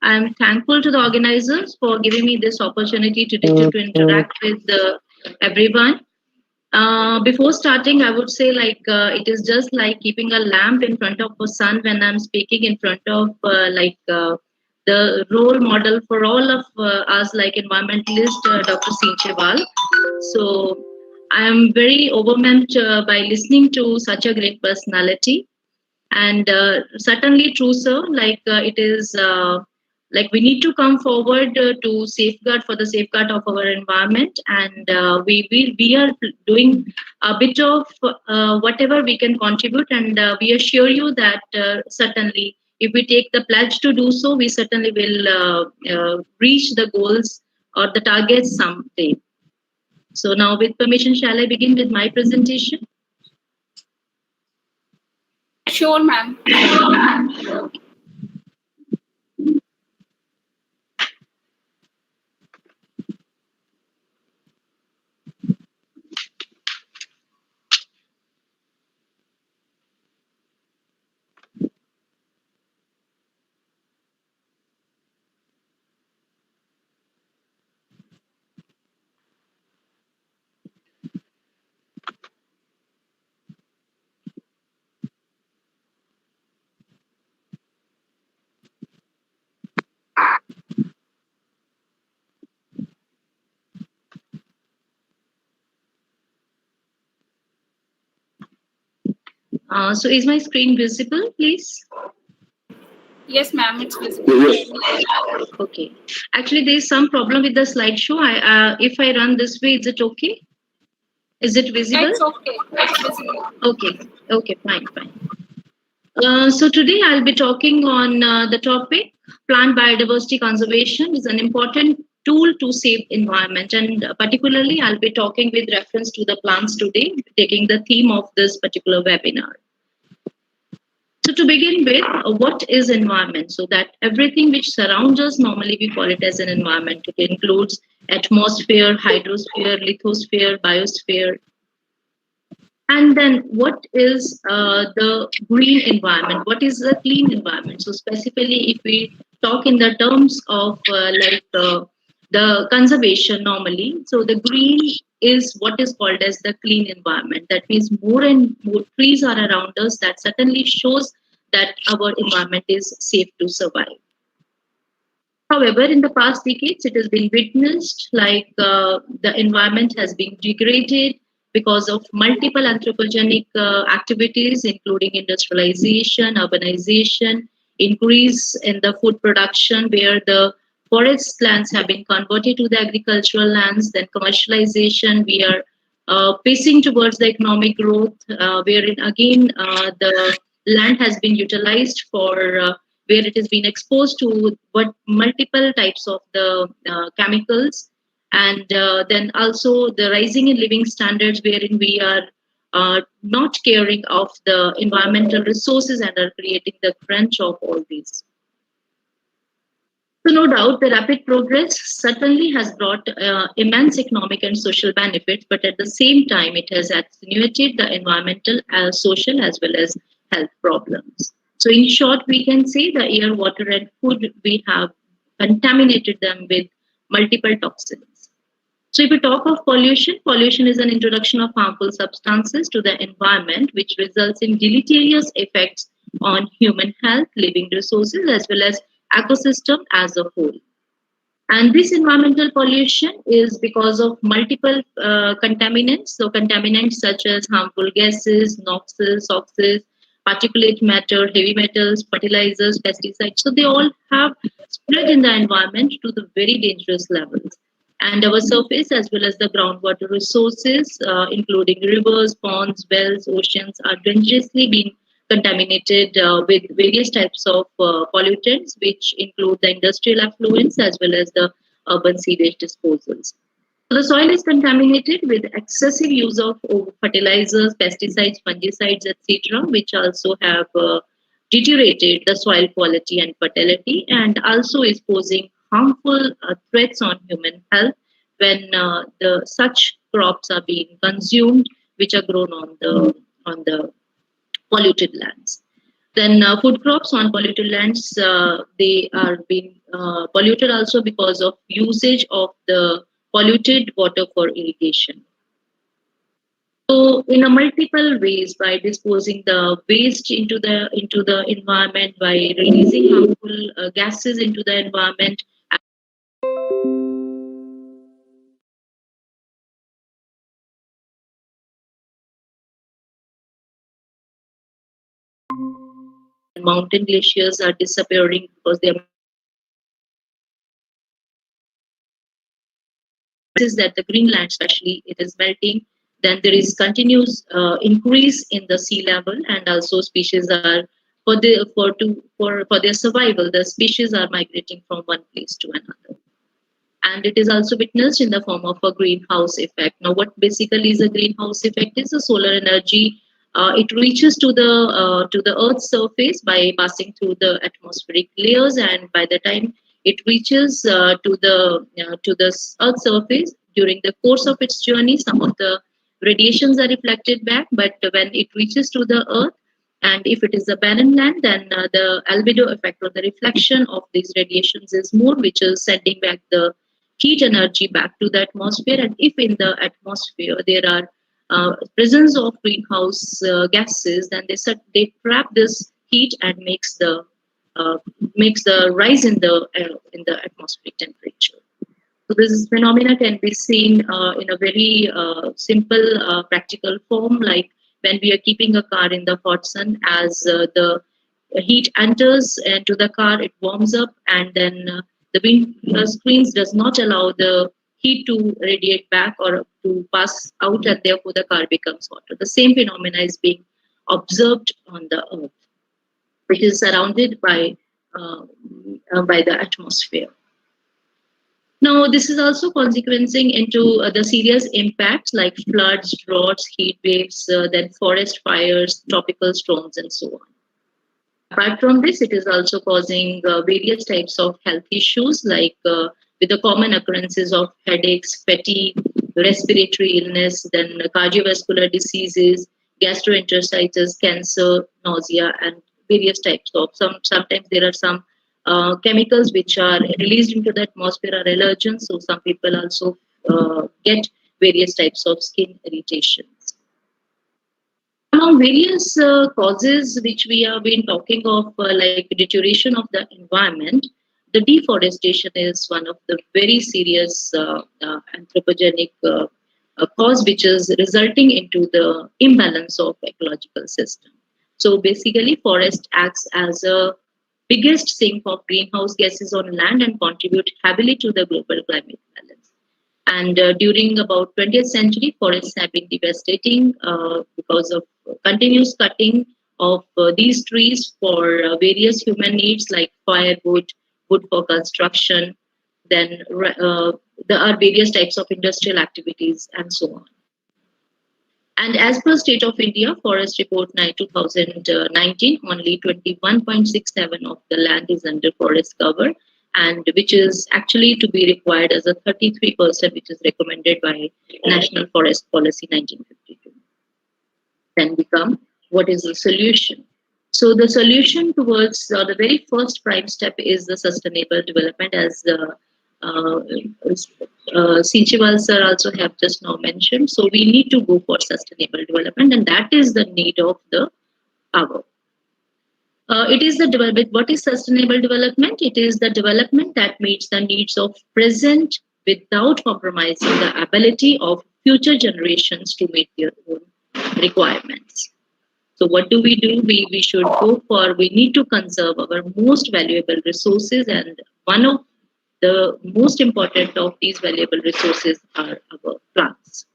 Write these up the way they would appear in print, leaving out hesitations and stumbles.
I'm thankful to the organizers for giving me this opportunity to interact with everyone. Before starting, I would say it is just like keeping a lamp in front of a sun when I'm speaking in front of the role model for all of us, like environmentalist Dr. Sinchewal. So I am very overwhelmed by listening to such a great personality, and certainly true, sir. It is like we need to come forward to safeguard for the safeguard of our environment, and we are doing a bit of whatever we can contribute, and we assure you that certainly if we take the pledge to do so, we certainly will reach the goals or the targets someday. So now, with permission, shall I begin with my presentation? Sure, ma'am. So is my screen visible, please? Yes, ma'am, it's visible. Okay. Actually, there is some problem with the slideshow. If I run this way, is it okay? Is it visible? It's okay. It's visible. Okay. Okay. Fine. Fine. So today I'll be talking on the topic plant biodiversity conservation is an important tool to save environment, and particularly I'll be talking with reference to the plants today, taking the theme of this particular webinar. So to begin with, what is environment? So that everything which surrounds us, normally we call it as an environment. It includes atmosphere, hydrosphere, lithosphere, biosphere. And then what is the green environment? What is the clean environment? So specifically, if we talk in the terms of the conservation normally, so the green is what is called as the clean environment. That means more and more trees are around us. That certainly shows that our environment is safe to survive. However, in the past decades, it has been witnessed the environment has been degraded because of multiple anthropogenic activities, including industrialization, urbanization, increase in the food production, where the forest lands have been converted to the agricultural lands, then commercialization. We are pacing towards the economic growth, wherein again the land has been utilized for where it has been exposed to what multiple types of the chemicals, and then also the rising in living standards, wherein we are not caring of the environmental resources and are creating the crunch of all these. So no doubt the rapid progress certainly has brought immense economic and social benefits, but at the same time it has attenuated the environmental, social as well as health problems. So in short, we can say the air, water and food, we have contaminated them with multiple toxins. So if we talk of pollution, pollution is an introduction of harmful substances to the environment, which results in deleterious effects on human health, living resources, as well as ecosystem as a whole. And this environmental pollution is because of multiple contaminants. So contaminants such as harmful gases, noxes, oxes, particulate matter, heavy metals, fertilizers, pesticides. So they all have spread in the environment to the very dangerous levels. And our surface as well as the groundwater resources, including rivers, ponds, wells, oceans, are dangerously being contaminated with various types of pollutants, which include the industrial effluents as well as the urban sewage disposals. So the soil is contaminated with excessive use of fertilizers, pesticides, fungicides, etc., which also have deteriorated the soil quality and fertility, and also is posing harmful threats on human health when the such crops are being consumed, which are grown on the polluted lands. Then food crops on polluted lands, they are being polluted also because of usage of the polluted water for irrigation. So, in a multiple ways, by disposing the waste into the environment, by releasing harmful gases into the environment, mountain glaciers are disappearing because they are is that the Greenland, especially, it is melting. Then there is continuous increase in the sea level, and also species are for their survival. The species are migrating from one place to another, and it is also witnessed in the form of a greenhouse effect. Now, what basically is a greenhouse effect? Is a solar energy. It reaches to the Earth's surface by passing through the atmospheric layers, and by the time it reaches to the Earth's surface during the course of its journey, some of the radiations are reflected back. But when it reaches to the Earth, and if it is a barren land, then the albedo effect or the reflection of these radiations is more, which is sending back the heat energy back to the atmosphere. And if in the atmosphere there are presence of greenhouse gases, then they trap this heat and uh, makes the rise in the atmospheric temperature. So this phenomena can be seen in a very simple, practical form, like when we are keeping a car in the hot sun. As the heat enters into the car, it warms up, and then the wind screens does not allow the heat to radiate back or to pass out, and therefore the car becomes hotter. The same phenomena is being observed on the Earth, which is surrounded by the atmosphere. Now, this is also consequencing into the serious impacts like floods, droughts, heat waves, then forest fires, tropical storms, and so on. Apart from this, it is also causing various types of health issues, like with the common occurrences of headaches, fatigue, respiratory illness, then cardiovascular diseases, gastroenteritis, cancer, nausea, and various types of sometimes there are some chemicals which are released into the atmosphere are allergens. So some people also get various types of skin irritations. Among various causes which we have been talking of, like deterioration of the environment, the deforestation is one of the very serious anthropogenic cause, which is resulting into the imbalance of ecological system. So basically, forest acts as a biggest sink of greenhouse gases on land and contribute heavily to the global climate balance. And during about 20th century, forests have been devastating because of continuous cutting of these trees for various human needs like firewood, wood for construction. Then there are various types of industrial activities and so on. And as per State of India Forest Report 2019, only 21.67 of the land is under forest cover, and which is actually to be required as a 33%, which is recommended by National Forest Policy 1952. Then become, what is the solution? So the solution towards the very first prime step is the sustainable development, as uh, Sinchiwal sir also have just now mentioned. So we need to go for sustainable development, and that is the need of the hour. It is the development. What is sustainable development? It is the development that meets the needs of present without compromising the ability of future generations to meet their own requirements. So what do? We should go for, we need to conserve our most valuable resources, and one of the most important of these valuable resources are our plants.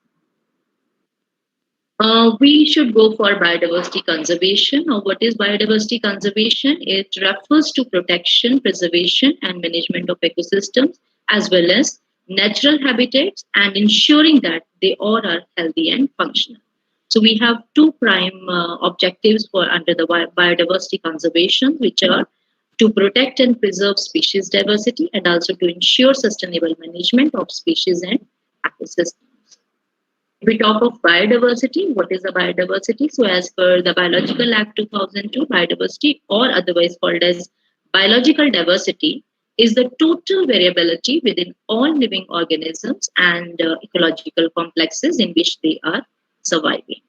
We should go for biodiversity conservation. Now, what is biodiversity conservation? It refers to protection, preservation, and management of ecosystems, as well as natural habitats, and ensuring that they all are healthy and functional. So we have two prime objectives for under the biodiversity conservation, which are to protect and preserve species diversity, and also to ensure sustainable management of species and ecosystems. We talk of biodiversity. What is the biodiversity? So, as per the Biological Act 2002, biodiversity, or otherwise called as biological diversity, is the total variability within all living organisms and ecological complexes in which they are surviving.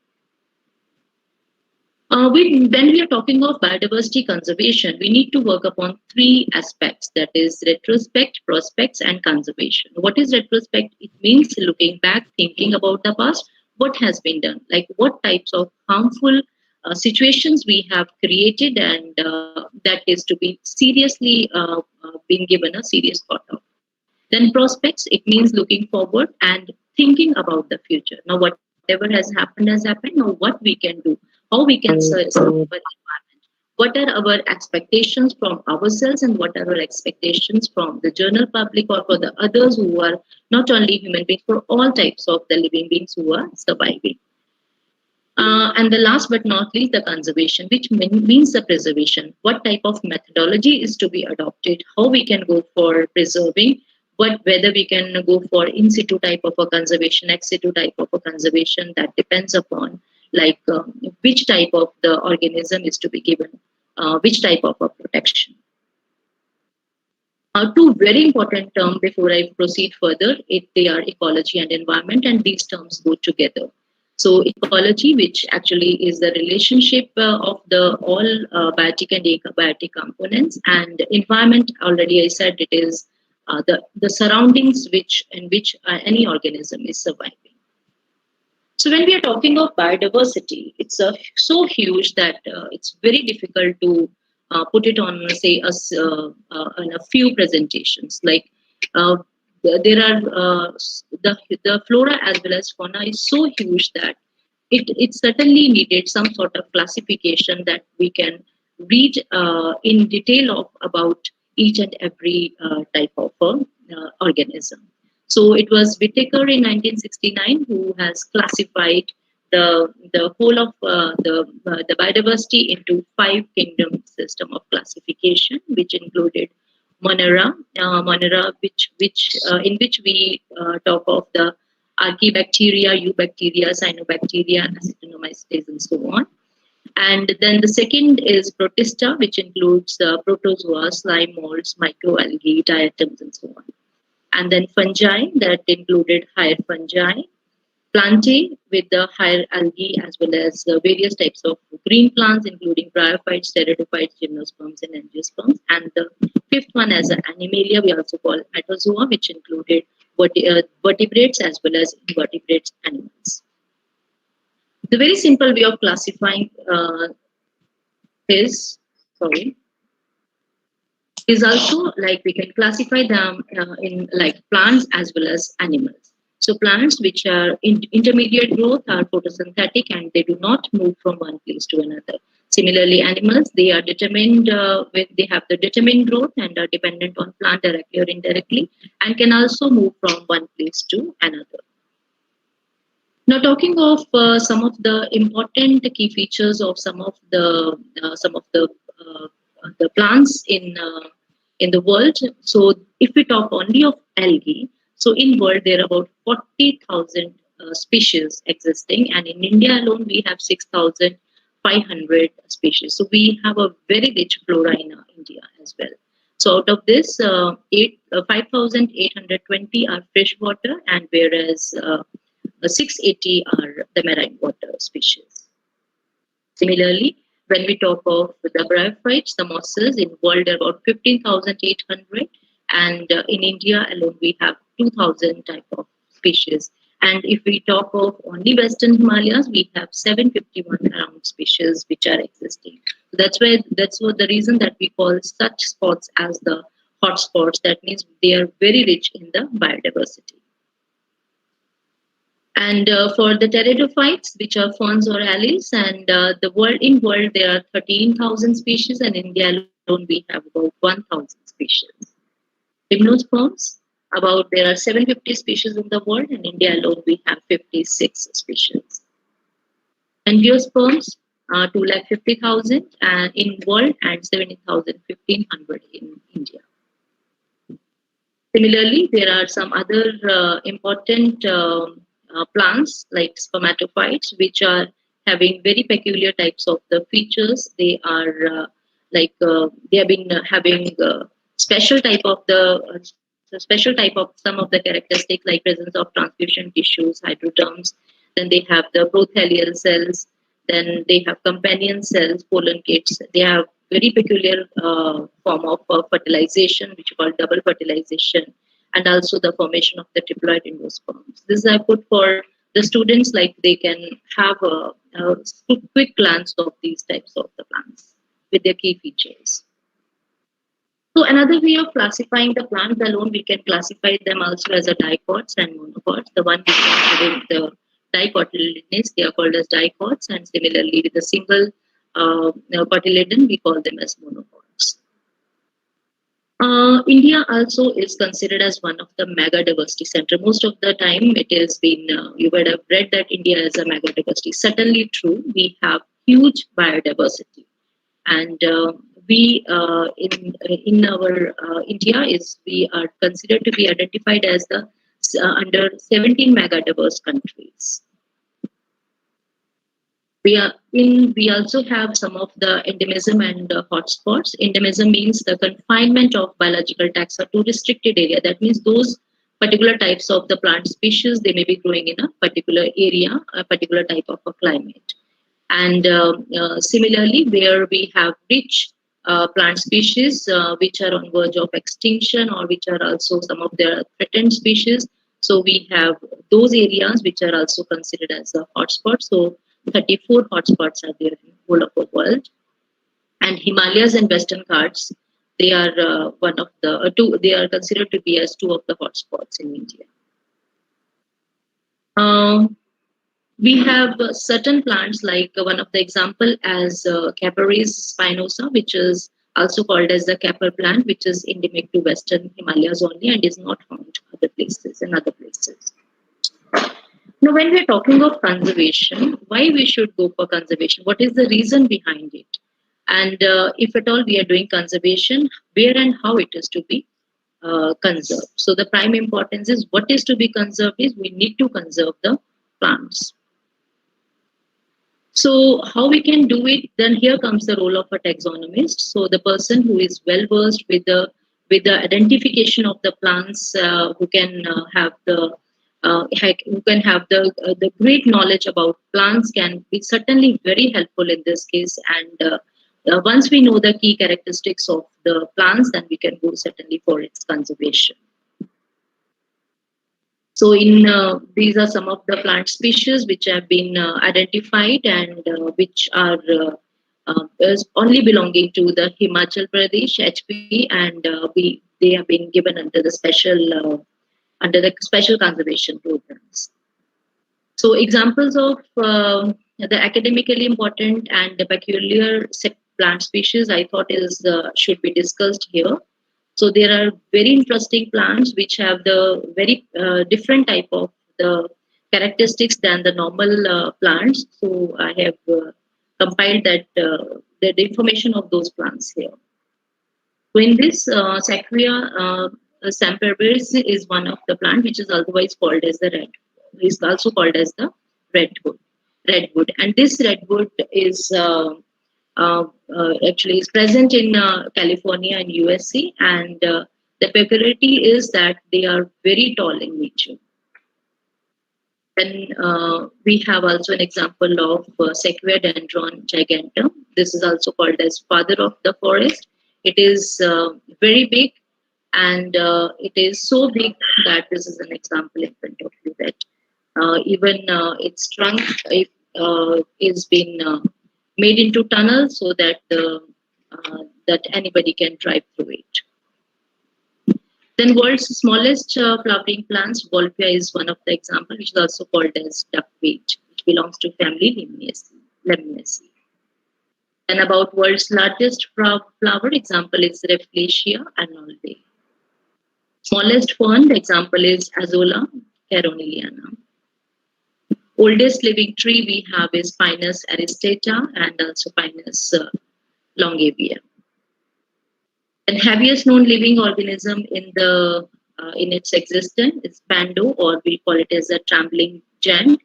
When we are talking of biodiversity conservation, we need to work upon three aspects, that is, retrospect, prospects, and conservation. What is retrospect? It means looking back, thinking about the past, what has been done, like what types of harmful situations we have created, and that is to be seriously being given a serious thought of. Then prospects, it means looking forward and thinking about the future. Now, whatever has happened has happened. Now, what we can do, how we can serve our environment. What are our expectations from ourselves, and what are our expectations from the general public or for the others who are not only human beings, for all types of the living beings who are surviving. And the last but not least, the conservation, which means the preservation. What type of methodology is to be adopted? How we can go for preserving? Whether we can go for in situ type of a conservation, ex situ type of a conservation, that depends upon like which type of the organism is to be given, which type of a protection. Two very important terms before I proceed further. They are ecology and environment, and these terms go together. So ecology, which actually is the relationship of the all biotic and abiotic components, and environment. Already I said it is the surroundings in which any organism is surviving. So when we are talking of biodiversity, it's so huge that it's very difficult to put it on, say, on a few presentations. Like there are the flora as well as fauna is so huge that it certainly needed some sort of classification that we can read in detail about each and every type of organism. So it was Whittaker in 1969 who has classified the whole of the biodiversity into 5 kingdom system of classification, which included Monera, which in which we talk of the Archaebacteria, Eubacteria, Cyanobacteria, Acetinomycetes, and so on. And then the second is Protista, which includes protozoa, slime molds, microalgae, diatoms, and so on. And then fungi, that included higher fungi, plantae with the higher algae, as well as various types of green plants, including bryophytes, pteridophytes, gymnosperms, and angiosperms. And the fifth one, as an animalia, we also call metazoa, which included vertebrates as well as invertebrate animals. The very simple way of classifying is also like we can classify them in like plants as well as animals. So plants which are intermediate growth are photosynthetic and they do not move from one place to another. Similarly, animals, they are determined they have the determined growth and are dependent on plant directly or indirectly, and can also move from one place to another. Now, talking of some of the important key features of some of the plants in the world. So, if we talk only of algae, so in world there are about 40,000 species existing, and in India alone we have 6,500 species. So we have a very rich flora in India as well. So out of this, 5,820 are freshwater, and whereas 680 are the marine water species. Similarly, when we talk of the bryophytes, the mosses, in world are about 15,800, and in India alone we have 2,000 type of species. And if we talk of only Western Himalayas, we have 751 around species which are existing. So that's what the reason that we call such spots as the hot spots. That means they are very rich in the biodiversity. And for the pteridophytes, which are ferns or alleles, and the world there are 13,000 species, and in India alone we have about 1,000 species. Gymnosperms, there are 750 species in the world, and in India alone we have 56 species. Angiosperms, 250,000 in world, and 17,100 in India. Similarly, there are some other important plants like spermatophytes, which are having very peculiar types of the features. They are they have been having special type of special type of some of the characteristics like presence of transfusion tissues, hydroderms. Then they have the prothelial cells. Then they have companion cells, pollen kits. They have very peculiar form of fertilization, which is called double fertilization, and also the formation of the triploid endosperms. This I put for the students, like they can have a quick glance of these types of the plants with their key features. So another way of classifying the plants alone, we can classify them also as a dicots and monocots. The one which are having the dicotyledonous, they are called as dicots, and similarly with the single cotyledon, we call them as monocots. India also is considered as one of the mega diversity center. Most of the time, it has been you would have read that India is a mega diversity. Certainly true. We have huge biodiversity, and we in our India is we are considered to be identified as the under 17 mega diverse countries. We also have some of the endemism and hotspots. Endemism means the confinement of biological taxa to restricted area. That means those particular types of the plant species, they may be growing in a particular area, a particular type of a climate. And similarly, where we have rich plant species which are on verge of extinction, or which are also some of the threatened species. So we have those areas which are also considered as a hotspot. So 34 hotspots are there in the whole of the world. And Himalayas and Western Ghats, they are one of the two. They are considered to be as two of the hotspots in India. We have certain plants, like one of the example as Caparis spinosa, which is also called as the Capar plant, which is endemic to Western Himalayas only and is not found other places in other places. Now, when we're talking of conservation, why we should go for conservation? What is the reason behind it? And if at all we are doing conservation, where and how it is to be conserved. So the prime importance is what is to be conserved is we need to conserve the plants. So how we can do it? Then here comes the role of a taxonomist. So the person who is well versed with the identification of the plants, who can have the great knowledge about plants, can be certainly very helpful in this case. And once we know the key characteristics of the plants, then we can go certainly for its conservation. So these are some of the plant species which have been identified, and which are only belonging to the Himachal Pradesh HP, and they have been given under the special conservation programs. So examples of the academically important and the peculiar plant species I thought is should be discussed here. So there are very interesting plants which have the very different type of the characteristics than the normal plants. So I have compiled that the information of those plants here. So in this Sequoia sempervirens is one of the plant which is otherwise called as the is also called as the redwood, and this redwood is actually is present in California and USA, and the peculiarity is that they are very tall in nature. Then we have also an example of Sequoia dendron giganteum. This is also called as father of the forest. It is very big, and it is so big that this is an example in front of you that even its trunk is been made into tunnels so that that anybody can drive through it. Then world's smallest flowering plants, Volpia is one of the examples, which is also called as duckweed, which belongs to family Lemniaceae. Then about world's largest flower example is Rafflesia arnoldi. Smallest fern, the example is Azolla caroniliana. Oldest living tree we have is Pinus aristata and also Pinus longevia. And heaviest known living organism in its existence is Pando, or we call it as a trembling Jan.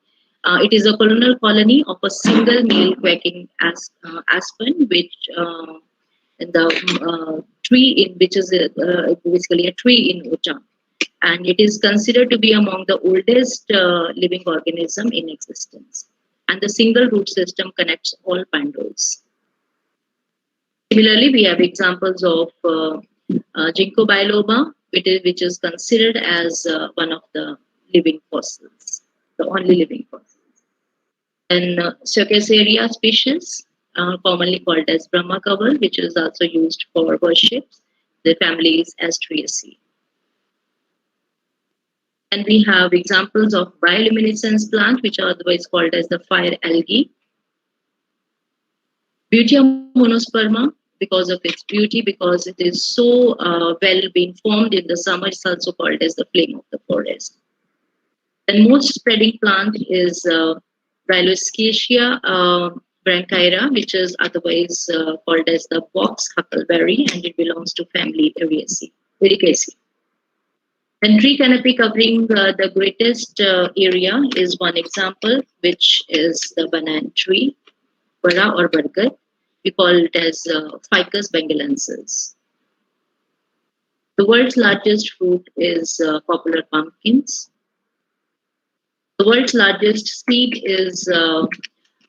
It is a colonial colony of a single male quaking aspen, which the tree in which is basically a tree in Utah, and it is considered to be among the oldest living organism in existence. And the single root system connects all pandrels. Similarly, we have examples of Ginkgo biloba, which is considered as one of the living fossils, the only living fossils. And Cercacearia species, commonly called as Brahma cover, which is also used for worship. The family is Asteraceae. And we have examples of bioluminescence plant, which are otherwise called as the fire algae. Butea monosperma, because of its beauty, because it is so well being formed in the summer, it's also called as the flame of the forest. The most spreading plant is Bryloscacia branchiera, which is otherwise called as the box huckleberry, and it belongs to family Ericaceae. And tree canopy covering the greatest area is one example, which is the banana tree, bara or bargat. We call it as Ficus bengalensis. The world's largest fruit is popular pumpkins. The world's largest seed is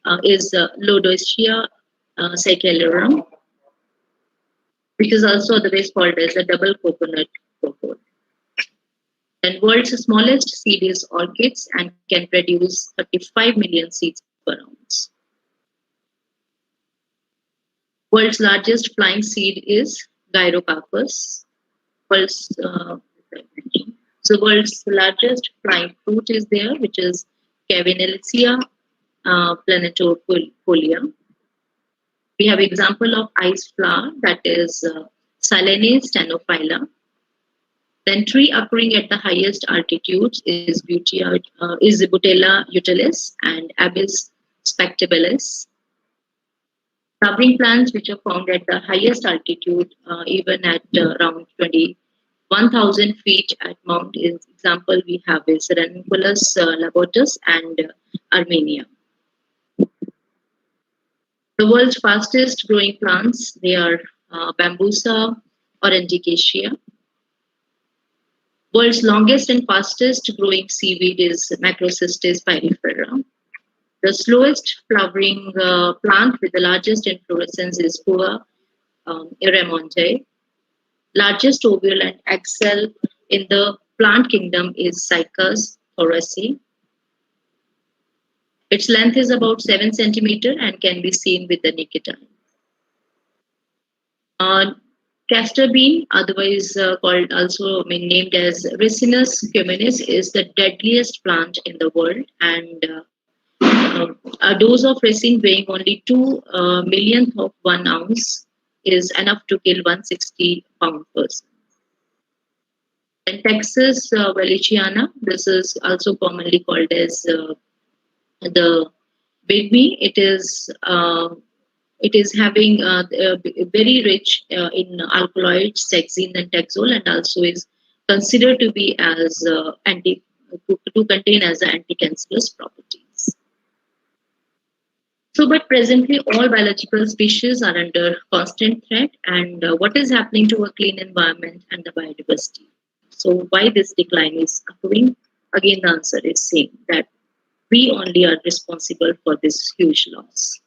Lodoicea saccharorum, which is also otherwise called as a double coconut cocoa. And world's smallest seed is orchids and can produce 35 million seeds per ounce. World's largest flying seed is Gyrocarpus. So world's largest flying fruit is there, which is Cavanelacea planetofolia. We have example of ice flower, that is Silene stenophylla. Then tree occurring at the highest altitudes is Butella utilis and Abies spectabilis. Flowering plants which are found at the highest altitude, even at around 21,000 feet at Mount example we have is Ranunculus labotus and Armenia. The world's fastest growing plants, they are Bambusa or Indicacia. World's longest and fastest growing seaweed is Macrocystis pyrifera. The slowest flowering plant with the largest inflorescence is Pua iramonte. Largest ovule and egg cell in the plant kingdom is Cycas thoraci. Its length is about 7 centimeters and can be seen with the naked eye. Castor bean, otherwise called also named as Ricinus cuminis, is the deadliest plant in the world, and a dose of ricin weighing only 2 millionth of 1 ounce is enough to kill 160-pound person. And Texas Weliciana, this is also commonly called as the bigby. It is having very rich in alkaloids, hexene and taxol, and also is considered to be as to contain as anti-cancerous properties. So, but presently all biological species are under constant threat, and what is happening to a clean environment and the biodiversity? So, why this decline is occurring? Again, the answer is same, that we only are responsible for this huge loss.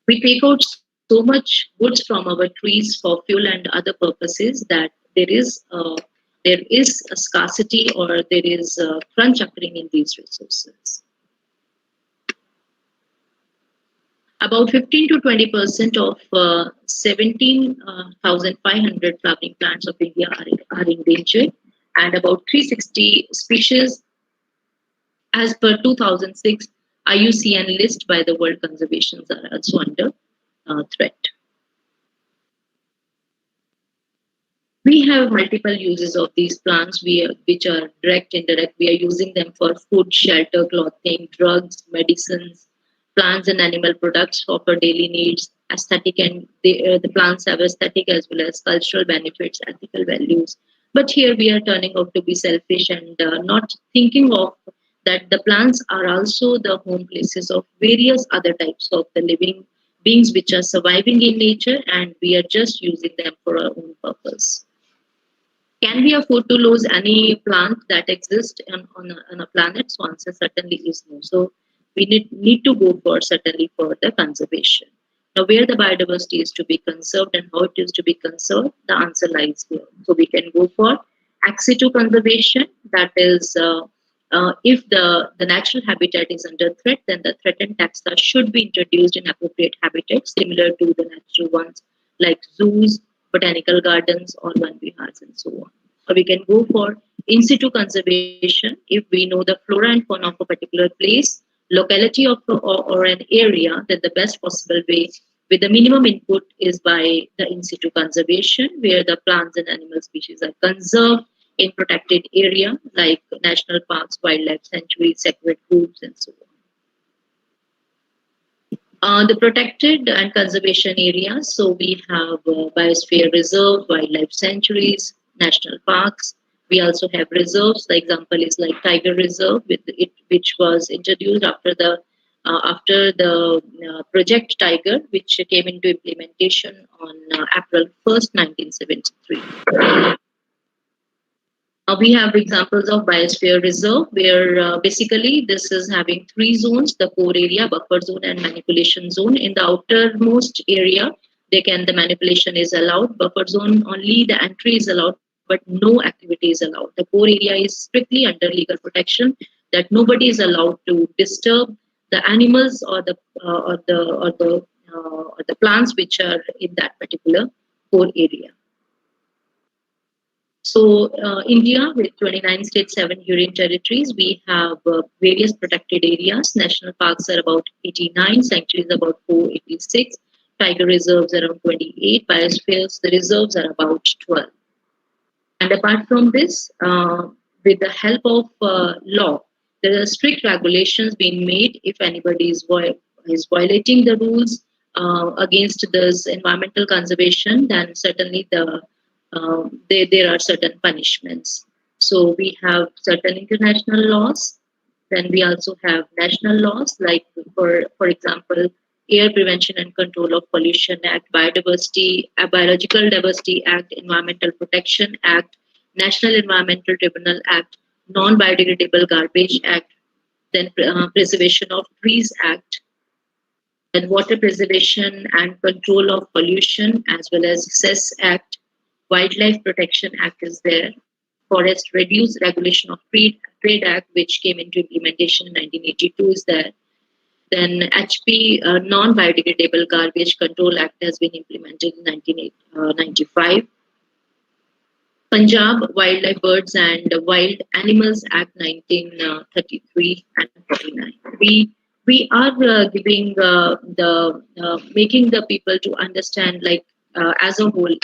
We take out so much woods from our trees for fuel and other purposes that there is a scarcity or there is a crunch occurring in these resources. About 15 to 20% of 17,500 flowering plants of India are endangered, and about 360 species, as per 2006 IUCN list by the World Conservation, are also under threat. We have multiple uses of these plants, which are direct, indirect. We are using them for food, shelter, clothing, drugs, medicines, plants and animal products for daily needs, aesthetic, and the plants have aesthetic as well as cultural benefits, ethical values. But here we are turning out to be selfish and not thinking of that the plants are also the home places of various other types of the living beings which are surviving in nature, and we are just using them for our own purpose. Can we afford to lose any plant that exists on a planet? So answer certainly is no. So we need to go for certainly for the conservation. Now, where the biodiversity is to be conserved and how it is to be conserved, the answer lies here. So we can go for ex situ conservation. That is, if the natural habitat is under threat, then the threatened taxa should be introduced in appropriate habitats similar to the natural ones like zoos, botanical gardens, or one vihars, and so on. Or we can go for in situ conservation if we know the flora and fauna of a particular place, locality of or an area, then the best possible way with the minimum input is by the in situ conservation, where the plants and animal species are conserved in protected area like national parks, wildlife sanctuaries, sacred groves, and so on. The protected and conservation areas. So we have biosphere reserve, wildlife sanctuaries, national parks. We also have reserves. The example is like Tiger Reserve, which was introduced after the Project Tiger, which came into implementation on April 1st, 1973. We have examples of biosphere reserve where basically this is having three zones: the core area, buffer zone, and manipulation zone. In the outermost area, the manipulation is allowed. Buffer zone only the entry is allowed, but no activity is allowed. The core area is strictly under legal protection, that nobody is allowed to disturb the animals or the plants which are in that particular core area. So India, with 29 states, 7 union territories, we have various protected areas. National parks are about 89, sanctuaries about 486, tiger reserves around 28, biospheres, the reserves are about 12. And apart from this, with the help of law, there are strict regulations being made if anybody is violating the rules against this environmental conservation, then certainly there are certain punishments. So we have certain international laws. Then we also have national laws, like for example, Air Prevention and Control of Pollution Act, Biological Diversity Act, Environmental Protection Act, National Environmental Tribunal Act, Non-Biodegradable Garbage Act, then Preservation of Trees Act, and Water Preservation and Control of Pollution, as well as CESS Act. Wildlife Protection Act is there. Forest Reduce Regulation of Trade Act, which came into implementation in 1982, is there. Then HP Non-Biodegradable Garbage Control Act has been implemented in 1995. Punjab Wildlife Birds and Wild Animals Act 1933 and 49. We are giving making the people to understand, like as a whole,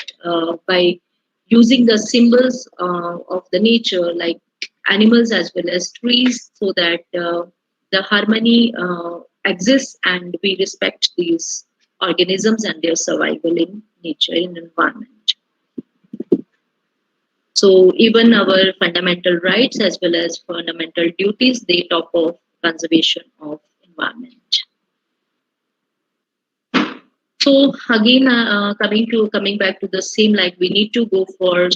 by using the symbols of the nature, like animals as well as trees, so that the harmony exists and we respect these organisms and their survival in nature, in environment. So even our fundamental rights as well as fundamental duties, they talk of conservation of environment. So again, coming back to the same, like we need to go for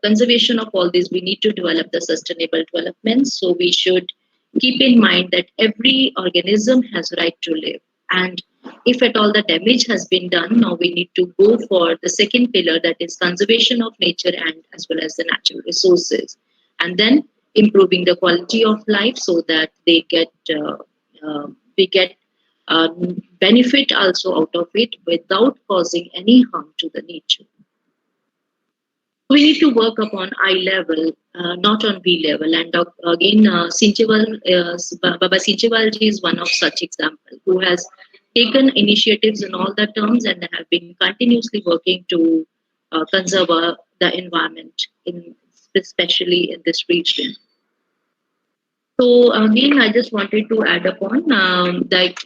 conservation of all this. We need to develop the sustainable development. So we should keep in mind that every organism has right to live, and if at all the damage has been done, now we need to go for the second pillar, that is conservation of nature and as well as the natural resources, and then improving the quality of life so that we get benefit also out of it without causing any harm to the nature. We need to work upon eye level, not on B level. And again, Baba Sinchewal ji is one of such example, who has taken initiatives in all the terms and have been continuously working to conserve the environment, especially in this region. So again, I just wanted to add upon, like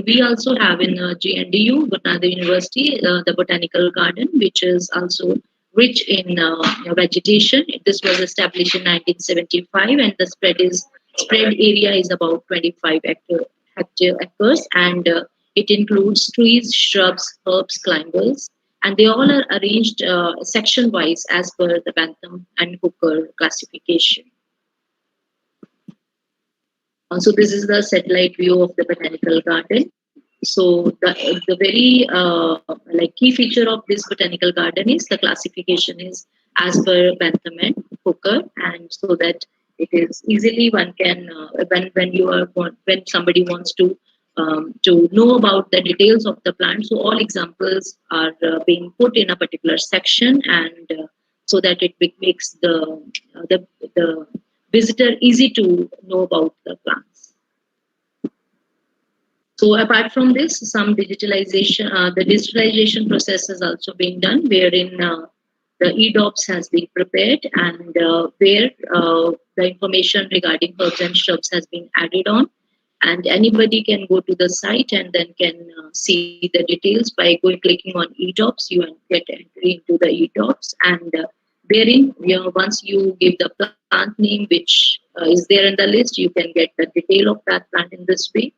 we also have in GNDU, Botanical University, the Botanical Garden, which is also rich in vegetation. This was established in 1975, and the spread is spread area is about 25 acres, and it includes trees, shrubs, herbs, climbers, and they all are arranged section wise as per the Bantam and Hooker classification. So this is the satellite view of the botanical garden. So the very like key feature of this botanical garden is the classification is as per Bantam and Hooker, and so that it is easily one can when you are when somebody wants to know about the details of the plant. So all examples are being put in a particular section, and so that it makes the visitor easy to know about the plants. So apart from this, some digitalization, the digitalization process is also being done, wherein the EDOPS has been prepared, and where the information regarding herbs and shrubs has been added on, and anybody can go to the site and then can see the details by clicking on EDOPS. You get entry into the EDOPS, and therein, once you give the plant name, which is there in the list, you can get the detail of that plant in this way.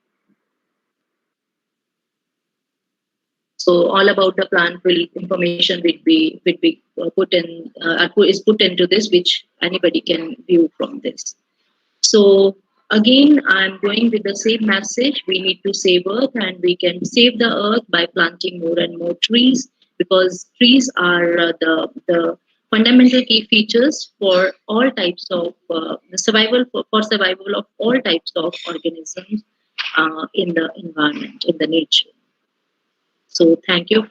So all about the plant information will be put in is put into this, which anybody can view from this. So again, I'm going with the same message. We need to save Earth, and we can save the Earth by planting more and more trees, because trees are the fundamental key features for all types of the survival for survival of all types of organisms in the environment, in the nature. So thank you